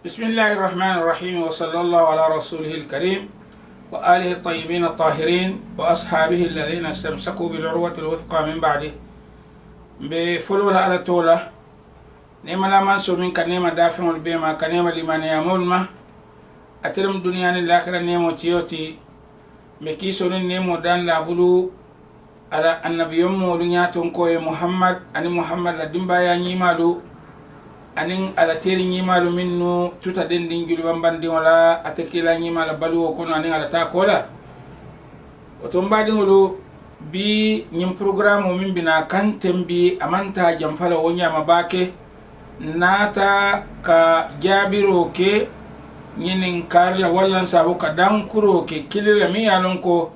بسم الله الرحمن الرحيم وصلى الله على رسوله الكريم وآله الطيبين الطاهرين وأصحابه الذين استمسكوا بالعروة الوثقى من بعده بفلول على طولة نعم لا منسو من كنيمة دافع البيمة كنيمة لمن يامول ما أترم دنيا الآخرة نيمو تيوتي مكيسو نيمو دان لابلو على النبي يوم ولنياتون كوي محمد أني محمد لدنبا يا نيمالو anin ala teri ñimalu minnu tuta den din juli bambandi wala atakila ñimala baluwo kono anin ala ta kola oto mbadiŋolu bi ñin programme o min bina kanten bi amanta jamfala wo ñama bake nata ka jabiro ke ñinin karla wallan sabu ka dankuro ke kilira mi yalon ko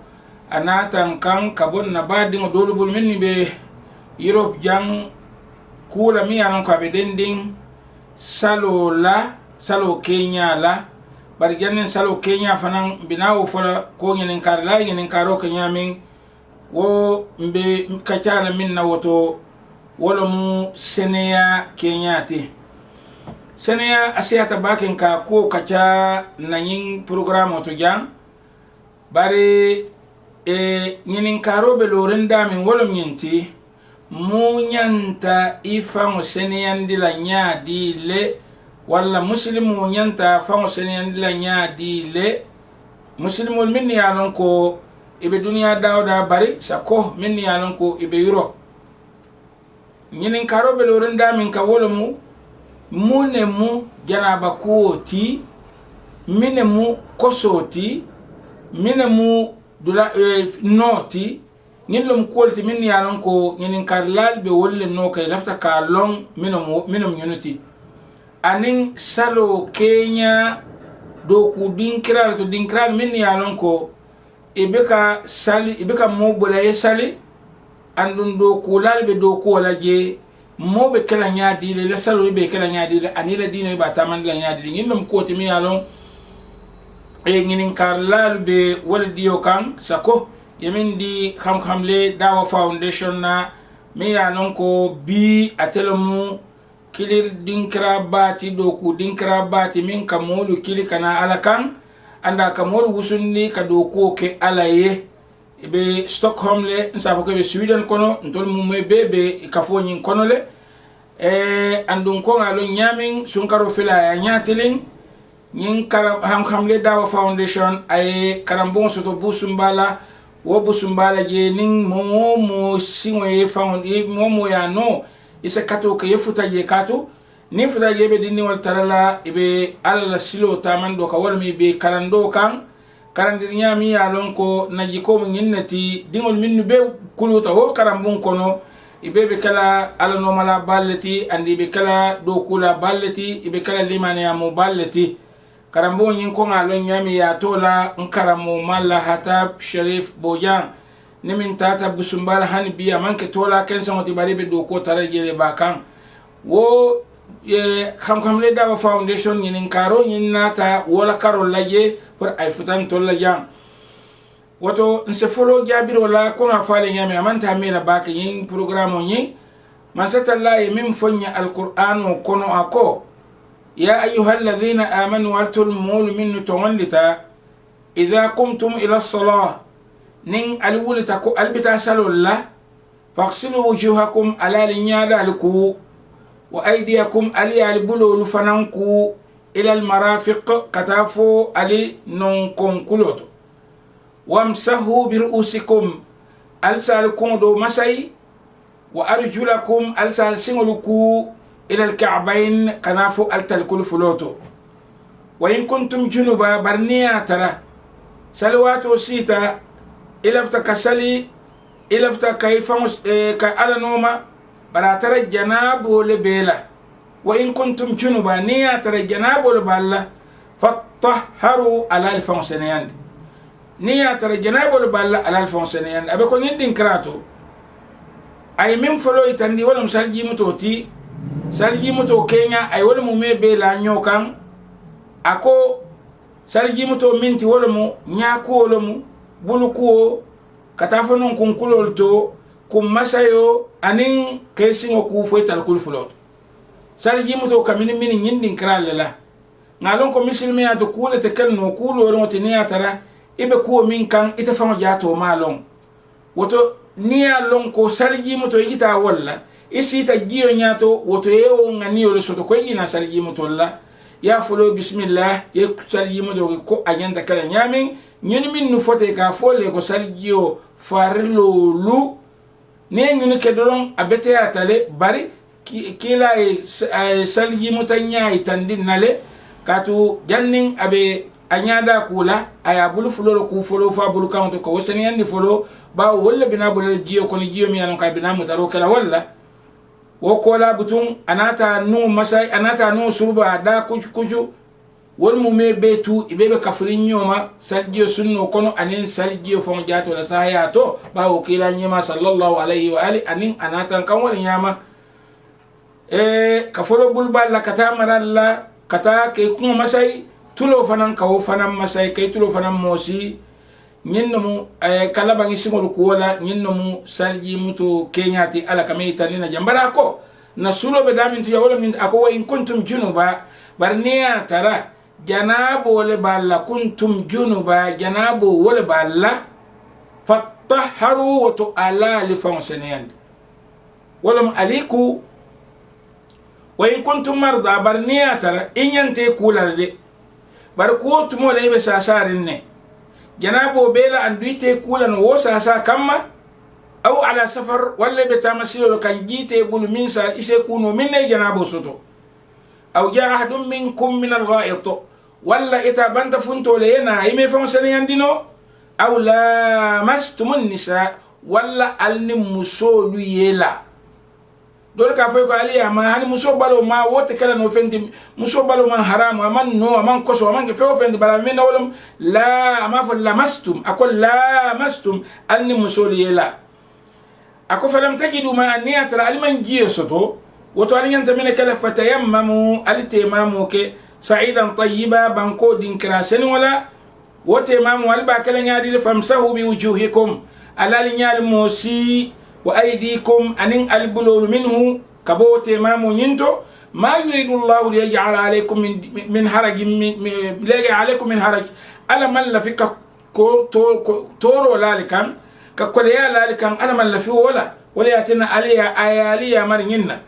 anatan kan ka bonna badiŋo dolubul minni be Europe jang kula mi yalon ko abe den din salo Kenya la bari jannen salo Kenya fanan binawo fola ko ngenen kar la ngenen karo Kenya min wo mbe kacala min na woto wolo mu Seneya Kenya ti Seneya asiyata baken ka ko kaca nanyin programme to jang bari ngenen karo be lorenda min wolo nyenti munyanta ifango seneyandi la nyaadi le wala muslimu nyanta fango seneyandi la nyaadi le muslimul minni yalon ko ibe duniya dawda bari sako minni yalon ko ibe Europe nyinin karobe lorenda min ka wolo mu munemu janaba kuoti minemu kosoti minemu dula noti ngin lom kolti min yalon ko ngin karlal be wolle no kay lafta ka long minom unity anin salo Kenya do ku dinkral to dinkral min yalon ko ibeka sali ibeka mo bola sali andun do ku lalbe do ko wala je mo be kala nyaadi le la salo be kala nyaadi le anila dino ba taman la nyaadi ngin lom kolti min yalon ngin karlal be wala dio kan sako yemin di xam-xam le Dawa Foundation na mi ya non ko bi atelemu kilir dinkra bati doku dinkra bati min kamolu kili kana alakan anda kamolu wusunni ka doku ke alaye be Stockholm le nsafo ke be Sweden kono ntol mu me bebe kafo nyin kono le andun ko ngalo nyamin sunkaro fila ya nyatelin nyin karam xam-xam le Dawa Foundation ay karambon soto busumbala wo busumbala je ning mo singwe fangon mo ya no isa kato ke yefuta je kato ni futa je be dinni wal tarala ibe alla silo taman do ka wolmi be karando kan karandir nyami ya lon ko naji ko nginnati dingol minnu be kuluta ho karambun kono ibe be kala ala no mala balleti andi be kala do kula balleti ibe kala limane ya mo balleti karambo nyin ko ngalon nyami ya tola nkaramo malla hatab Sharif Bojan nimin tata busumbala hani biya manke tola kensa ngoti baribe do ko tarajele bakan wo xam le Dawa Foundation nyin karo nyin nata wala karo laje pour ay futan tolla jang woto nse folo jabiro la ko na fale nyami amanta mela baka nyin programme nyin man satallahi min fonya alquran kono ako يا أيها الذين آمنوا والتلمول من تولتا إذا قمتم إلى الصلاة نين الولتكو البتا سلو الله فاغسلوا وجوهكم على لنيادا لكو وأيديكم علي البلول فننكو إلى المرافق كتافو علي ننكم كلوتو وامسحوا برؤوسكم ألسالكم دو مسي وأرجلكم ألسال سنغلكو إلى الكعبين كنافو التلكل فلوتو وإن كنتم جنوبا برنيا ترى سلواتو سيتا إلفتا كسلي إلفتا كيف كألا نوما برا ترى جنابو لبيلا وإن كنتم جنوبا نيا ترى جنابو لبالا فطهروا على الفونسينيان نيا ترى جنابو لبالا على الفونسينيان أبكو ندين كراتو أي من فلو يتندي ولم سالجي متوتي sarji muto Kenya ay wala mu me be la nyokan ako sarji muto minti wala mu nyako wala mu buluko katafonon kun kulol to kum masayo anin kesingo ku foital kul fulot sarji muto kamini mini nyindin krale la ngalon ko misilmiya to kule te kel no kulo ron te niya tara ibe ko min kan ite famo jato malon woto niya lon ko salji muto yita walla isi ta giyo nyato woto yewo ngani yolo soto ko yina salji muto la ya fulo bismillah ye salji muto ko anyanda kala nyamin nyoni min nu fote ka folle ko salji o farlo lu ne nyoni ke doron abete atale bari kila salji muto nyaay tandin nale katu janning abe anyada kula aya bulu fulo ku fulo fa bulu kanto ko wosani andi fulo ba walla bina bulu giyo ko ni giyo mi anon ka bina mutaro kala walla wo kola butun anata nu masai anata nu surba da kuju wol mu me betu ibebe kafirin nyoma salgiyo sunno kono anin salgiyo fon jato la saya to ba wo kila nyama sallallahu alaihi wa ali anin anata kan wala nyama kaforo bulba la kata maralla kata ke kuma masai tulo fanan kawo fanan masai kai tulo fanan mosi nyinno mu kala bangi simol ko wala nyinno mu salji muto kenyati ala kamita nina jambara ko na sulo be damin to yawla min ako wa in kuntum junuba barniya tara janabo le balla kuntum junuba janabo wala balla fatahharu wa to ala li fonseneyan wala aliku wa in kuntum marda barniya tara inyante kulale bar ko tumo le be sasarin ne janabo bela anduite kulan wo sasa kamma aw ala safar walla be tamasilo kan jite bul min sa ise kuno minne janabo soto aw jaa ahadum minkum min al-gha'it walla ita banta funto le na ime famsane yandino aw la mastumun nisa walla alni musolu yela dole ka fay ko aliya ma hani muso balo ma wote kala no fendi muso balo man haram man no man koso man ke fo fendi bara min wolum la ma fa lamastum akol lamastum anni muso yela ako falam tajidu ma anni atra alman jiyo soto woto ani nyanta min kala fatayammamu alitemamu ke sa'idan tayyiba banko din krasen wala wote mamu alba kala nyaadi famsahu bi wujuhikum alal nyaal mosi wa aydikum anin albulul minhu kabote mamu nyinto ma yuridu Allah li yaj'ala alaykum min haraj min haraj ala man la fika ko toro lalikan ka kolya lalikan ala man la fi wala yatina aliya ayaliya marinna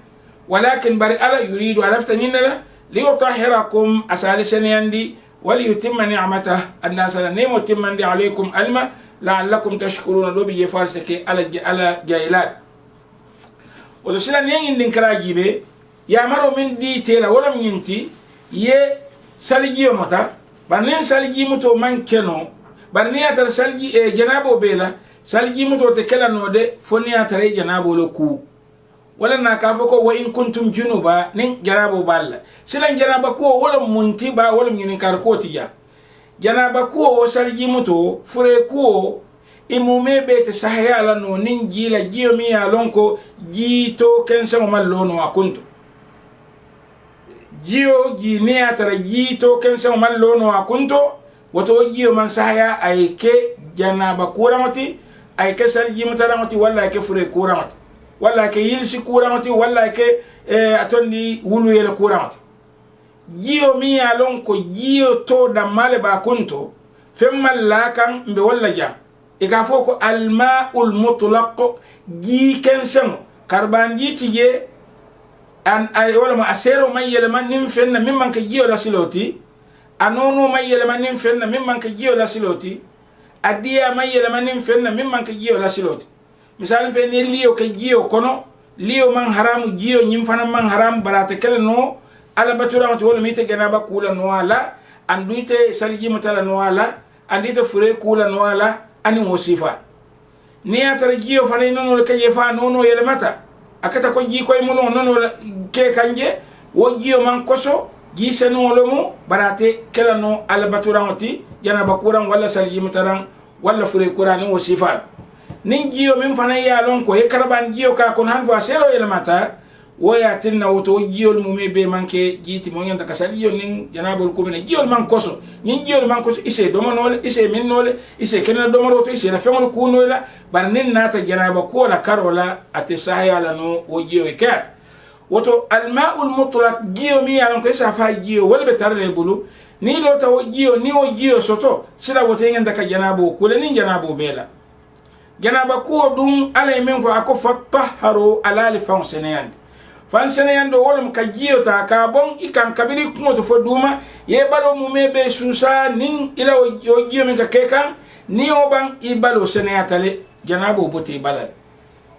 walakin bari ala yuridu alafta nyinna la li yutahhirakum asalisan yandi wal yutimma ni'matahu annasala nemo timmandi alaykum alma la'allakum tashkuruna do bi falsake ala jailat wala sila nyen din karajibe ya maro min di tela wala nyinti ye saliji mata banen saliji muto man keno barni atar saliji janabo bela saliji muto te kala no de foni atar janabo lo ku wala na ka fako wa in kuntum junuba nin janabo balla sila janaba ko wala munti ba wala nyin kar ko tiya janaba ko saliji muto fure ko imume bete sahaya la no ninji la jiyo mi ya lonko jito kensa mo mallono akunto jiyo ji ne atara jito kensa mo mallono akunto woto jiyo man sahaya ay ke janaba kuramati ay ke salji mutaramati walla ke fure kuramati walla ke yilsi kuramati walla ke atondi wulu yele kuramati jiyo mi ya lonko jiyo to da male ba kunto femmal lakan mbe walla jam ikafoko alma'ul mutlaq ji kensen karban ji tiye an ay wala ma asero man yelman nim fenna mimman ka jiyo la siloti anono man yelman nim fenna mimman ka jiyo la siloti adiya man yelman nim fenna mimman ka jiyo la siloti misal fe ne liyo ka jiyo kono liyo man haramu jiyo nyim fana man haram barata kala no ala batura mata wala mite ganaba kula no ala anduite salji mata no ala andite fure kula no ala ani wasifa ni atara jiyo fana nono ka yefa nono yele mata akata ko ji koy muno nono ke kanje wo jiyo man koso ji senu lomu barate kala no ala baturangoti yana bakuran wala salji mutaran wala fure qur'ani wasifa nin jiyo min fana ya lon ko e karban jiyo ka kon han fa selo yele mata woya tinna woto jiyol mum be manke jiti mo nyanta kasal jiyol nin janabul kumene jiyol man koso nin jiyol man koso ise domonole ise minnole ise kenna domoro to ise na fengol kunola bar nin nata janaba ko la karola ate sahaya la no o jiyo ka woto alma'ul mutlaq jiyo mi yalon ko safa jiyo wala be tarle bulu ni lo tawo jiyo ni o jiyo soto sila woto ngenda ka janabo kule ni janabo bela janaba ko dum ala men fo ako fatahharu ala li fonseneyan fonseneyan do wala ka jiyo ta ka bon ikan kabiri ko to fo duma ye balo mu mebe susa nin ila o jiyo men ka kekan ni o ban ibalo seneyatale janabo bote balal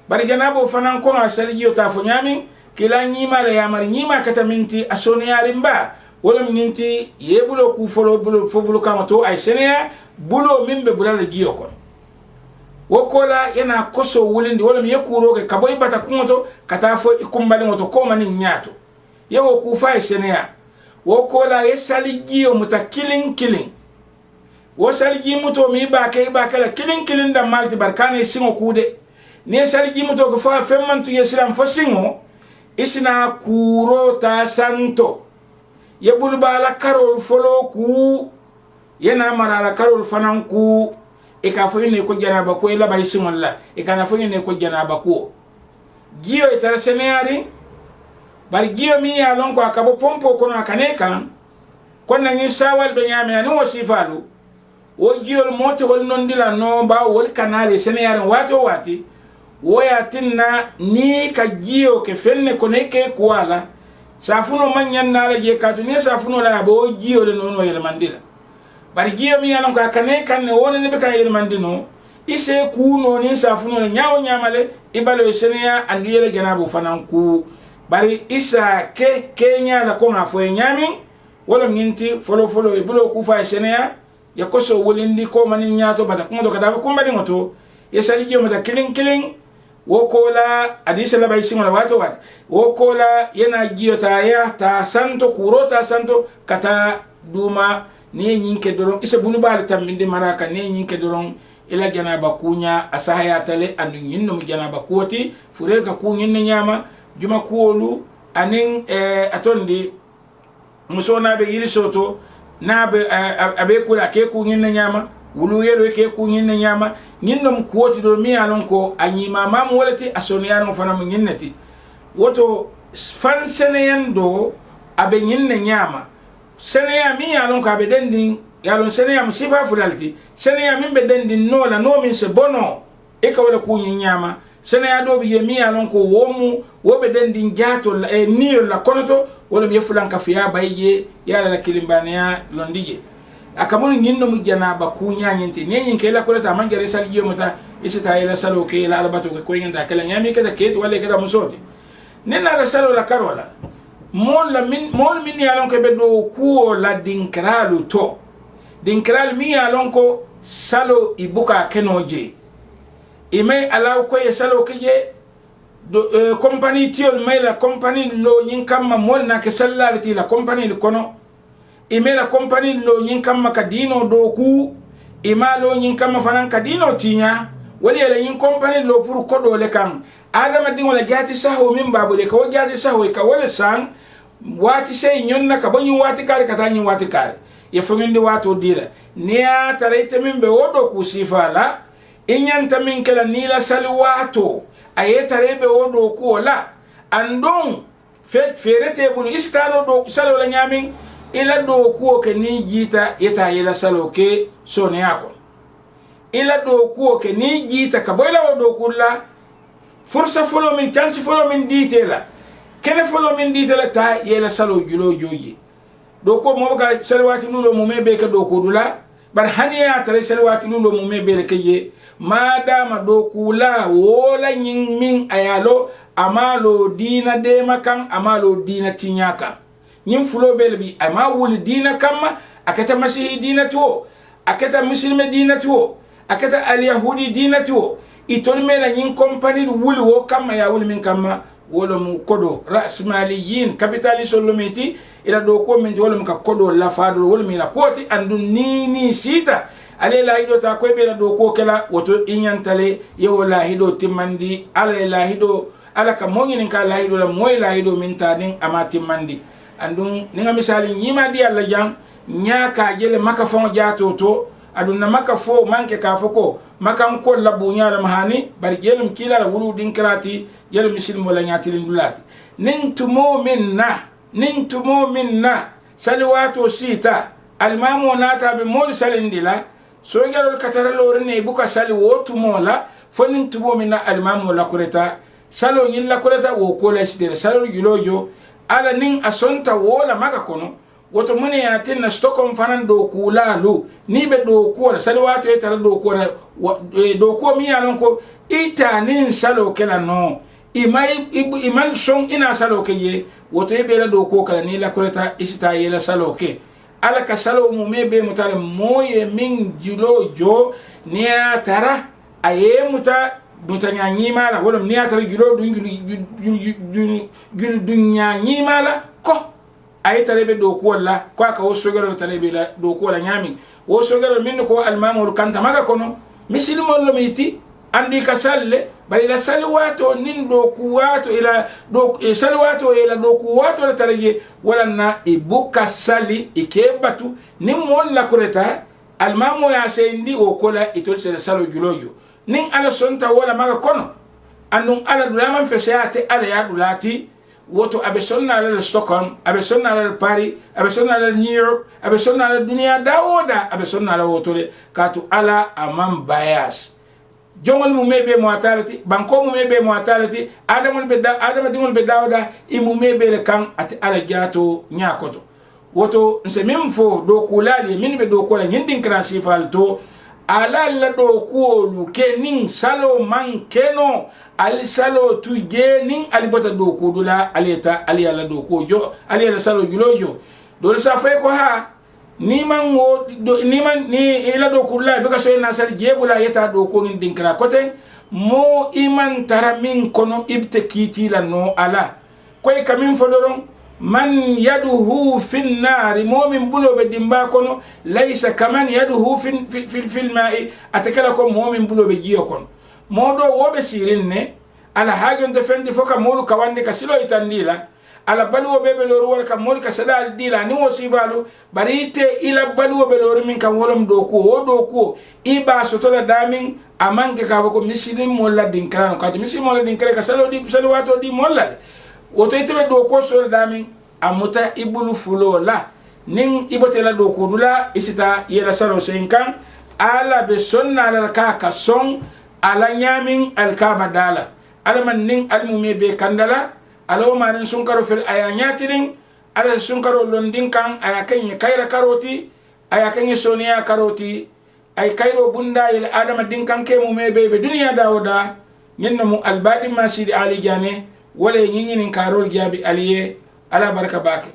bari janabo fanan ko asali jiyo ta fo nyamin kila nyima la yamar nyima kata minti asone yarimba wala minti yebulo ku folo bulo kamato ay senea bulo mimbe bulala giyo kon wokola yana koso wulindi wala mi yakuro ke kaboy bata kumoto kata fo ikumbali ngoto ko mani nyato yewo ku fa ay senea wokola yesali giyo muta killing wo sali gi muto mi ba kala killing da malti barkane singo kude ne sali gi muto ko fa femmantu yesilam fo singo isina kuro ta santo ye bulbala karol folo ku yena marala karol fanan ku e ka fo ne ko janaba ko ila bay simolla e kana fo ne ko janaba ko giyo e tar seneari bar giyo mi ya lon ko akabo pompo kono akane kan kon na ni sawal be nyame ani o sifalu o giyo moto wol non dila no ba wol kanale seneari wati woya tinna ni ka jiyo ke fenne ko ne ke kuala safuno manyan nala je katu ne safuno la bo jiyo le nono yele mandila bari jiyo mi yanon ka kane kan ne wona ne be kan yele mandino ise ku no ni safuno le nyaawo nyaamale ibalo seneya andu yele janabo fanan ku bari isa ke kenya la ko nga fo nyaamin wala minti folo ibulo ku fa seneya ya koso wolindi ko manin nyaato bada ko do kada ko mbadi ngoto yesali jiyo mata killing wokola adisa la bay singola wato wokola yana giyo ta santo kuro ta santo kata duma ne nyinke doron isa bulu bal tambinde maraka ne nyinke doron ila janaba kunya asahaya tale andu nyinno mu janaba kuoti furel ka kunyin ne nyama juma kuolu anin atondi musona be yiri soto na be abe kula ke kunyin ne nyama wulu yelo ke kunyin ne nyama nyinnom kuoti do mi alon ko anyima mam wolati asoniyano fana mu nyinnati woto fan seneyan do abe nyinne nyama seneya mi alon ko abe dendin yalon seneya mu sifa fulalti seneya min be dendin no la no min se bono e ka wala kunyin nyama seneya do bi mi alon ko womu wobe dendin jato e niyo la konoto wala mi fulan ka fiya bayye yala la kilimbaniya londije akamul nyinno mu janaba kunya nyinti nyen kela ko ta mangere sal yomata isita ila salo ke ila albato ko nyinta kala nyami kada ket wala kada musoti nena la salo la karola mol min yalon ko be do ku la dinkralu to dinkral mi yalon ko salo ibuka kenoje imay alaw ko ye salo keje do company tiol may la company lo nyin kamma mol na ke sallalti la company kono imela company lo nyin kamma kadino do ku imalo nyin kamma fanan kadino tinya wali la nyin company lo pour kodo le kan adama dingo la jati saho min babule ko jati saho ka wala san wati sey nyonna ka banyu wati kare kata nyin wati kare ye fongende wato dira niya tarayte min be wodo ku sifala inyanta min kala nila salwato ayetare be wodo ku wala andon ferete bulu istano do salo la nyamin ila do kuo ke ni jita yeta ila salo ke sone yako ila do kuo ke ni jita ka boyla do kulla fursa folo min chance folo min ditela kene folo min ditela ta yela salo julo joji do ko mo ga salwati lulo mo mebe ka do ko dula bar haniya tare salwati lulo mo mebe ke ye madama do kula wola nyin min ayalo amalo dina de makan amalo dina tinyaka nyim fulo belbi ama wul dina kamma akata masihi dina to akata muslime dina to akata al yahudi dina to itol mela nyin company wul wo kamma ya wul min kamma wolo mu kodo rasmaliyin capitalist lomiti ila do ko min wolo mu ka kodo la fado wolo mi la koti andu ni sita ale la hido ta ko be la do ko kala woto inyantale yo la hido timandi ale la hido ala ka mongin ka la hido la moy la hido min tanin amati mandi andun ninga misali nyima di alla jam nya ka jele maka fon jaato to adun na maka fo manke ka foko makan ko labunya la mahani bari yelum kila la wulu din krati yelum misil mo la nyatirin dulati nin tumo minna salawatu sita almamu nata be mol salindila so garol katara lor ne buka sali wotu mola fonin tumo minna almamu la kureta salo yin la kureta wo ko la sidere salo gilojo ala nin asonta wola maka kono woto mune ya tin na Stockholm fanan do kulalu ni be do ko la salawatu e tara do ko do ko mi yalon ko ita nin salo kala no imal son ina salo ke ye woto e be la do ko kala ni la kureta isita ye la salo ke ala ka salo mu me be mutale moye min gilojo ni tara aye mutanya nyimala wala ni tara gilo dunya nyimala ko ay talebe do ko wala ko aka wo sogero talebe la do ko wala nyami wo sogero min ko almamul kanta maga kono misilmo lo miti andi ka salle bari la salwato nin do kuwato ila do salwato ila do kuwato la taraje wala na ibuka sali ikebatu nin mon la kureta almamo ya sendi o kola itol se salo julojo nin ala sonta wala maga kono andun ala dulaman fesate ala ya dulati woto abe sonna ala Stockholm abe sonna ala Paris abe sonna ala New York abe sonna ala dunia dawoda abe sonna ala wotole katu ala amam bias jongol mu mebe mo atalati banko mu mebe mo atalati adamul be dawda imu mebe le kan ati ala jato nyakoto woto nse memfo do kulali min be do kola nyindin krasi falto ala la do ko lu ke nin salo man keno ali salo tuje nin ali bota do ko dula aleta ali ala do ko jo ali ala salo julojo do sa fay ko ha ni man ni ila do kulla be ka so na sal jebula yeta do ko ngin dinkra kote mo iman taramin kono ibte kiti la no ala koy kamin fodoron man yaduhu fin nari momin bulo be dimba kono laysa kaman yaduhu fil ma'i atakala ko momin bulo be jiyo kono modo wobe sirinne ala hajon to fendi foka molu kawande ka silo itandila ala baluwo be loru wala kam mol ka sadal dila ni wosibalu barite ila baluwo be loru min kam wolom do ko iba sotola damin amanke ka ko muslim molla dinkran ka muslim molla dinkran ka salo wato di molla woto itebe do ko so damin amuta ibulu fulo la nin ibotela do ko dula isita yela salo senkan ala be sonna ala ka son ala nyamin al kabadala ala man nin almume be kandala alo marin sunkaro fil ayanyatirin ala sunkaro londin kan ayakan kaira karoti ayakan sonia karoti ay kairo bunda il adama din kan ke mu mebe be duniya dawoda nyenna mu albadi masidi ali jane wala nyinyin karol jabi aliye ala baraka bake